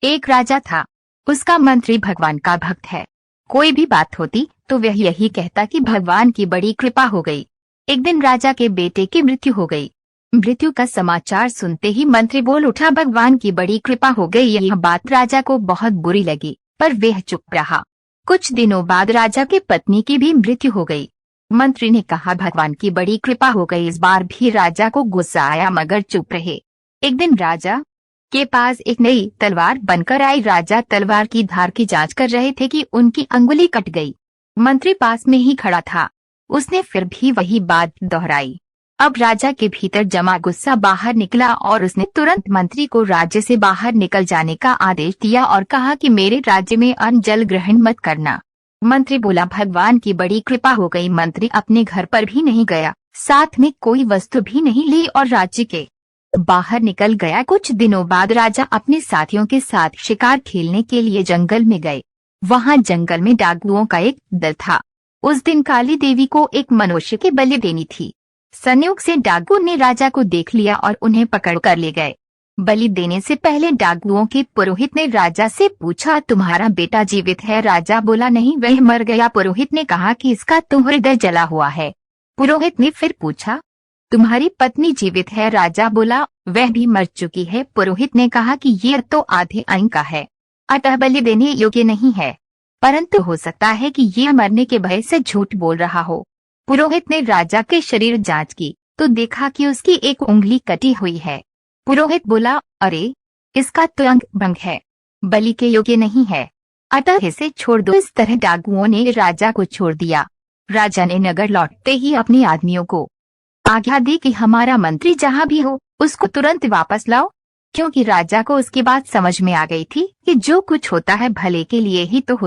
एक राजा था। उसका मंत्री भगवान का भक्त है। कोई भी बात होती तो वह यही कहता कि भगवान की बड़ी कृपा हो गई। एक दिन राजा के बेटे की मृत्यु हो गई। मृत्यु का समाचार सुनते ही मंत्री बोल उठा, भगवान की बड़ी कृपा हो गई। यह बात राजा को बहुत बुरी लगी, पर वह चुप रहा। कुछ दिनों बाद राजा की पत्नी की भी मृत्यु हो गई। मंत्री ने कहा, भगवान की बड़ी कृपा हो गई। इस बार भी राजा को गुस्सा आया, मगर चुप रहे। एक दिन राजा के पास एक नई तलवार बनकर आई। राजा तलवार की धार की जांच कर रहे थे कि उनकी अंगुली कट गई। मंत्री पास में ही खड़ा था। उसने फिर भी वही बात दोहराई। अब राजा के भीतर जमा गुस्सा बाहर निकला और उसने तुरंत मंत्री को राज्य से बाहर निकल जाने का आदेश दिया और कहा कि मेरे राज्य में अन्न जल ग्रहण मत करना। मंत्री बोला, भगवान की बड़ी कृपा हो गई। मंत्री अपने घर पर भी नहीं गया, साथ में कोई वस्तु भी नहीं ली और राज्य के बाहर निकल गया। कुछ दिनों बाद राजा अपने साथियों के साथ शिकार खेलने के लिए जंगल में गए। वहां जंगल में डाकुओं का एक दल था। उस दिन काली देवी को एक मनुष्य की बलि देनी थी। संयोग से डाकुओं ने राजा को देख लिया और उन्हें पकड़ कर ले गए। बलि देने से पहले डाकुओं के पुरोहित ने राजा से पूछा, तुम्हारा बेटा जीवित है? राजा बोला, नहीं, वह मर गया। पुरोहित ने कहा कि इसका तो हृदय जला हुआ है। पुरोहित ने फिर पूछा, तुम्हारी पत्नी जीवित है? राजा बोला, वह भी मर चुकी है। पुरोहित ने कहा कि यह तो आधे अंग का है, अतः बलि देने योग्य नहीं है, परंतु हो सकता है कि यह मरने के भय से झूठ बोल रहा हो। पुरोहित ने राजा के शरीर जांच की तो देखा कि उसकी एक उंगली कटी हुई है। पुरोहित बोला, अरे, इसका तो अंग भंग है, बलि के योग्य नहीं है, अतः इसे छोड़ दो। इस तरह डाकुओं ने राजा को छोड़ दिया। राजा ने नगर लौटते ही अपने आदमियों को आज्ञा दी कि हमारा मंत्री जहाँ भी हो उसको तुरंत वापस लाओ, क्योंकि राजा को उसकी बात समझ में आ गई थी कि जो कुछ होता है भले के लिए ही तो होता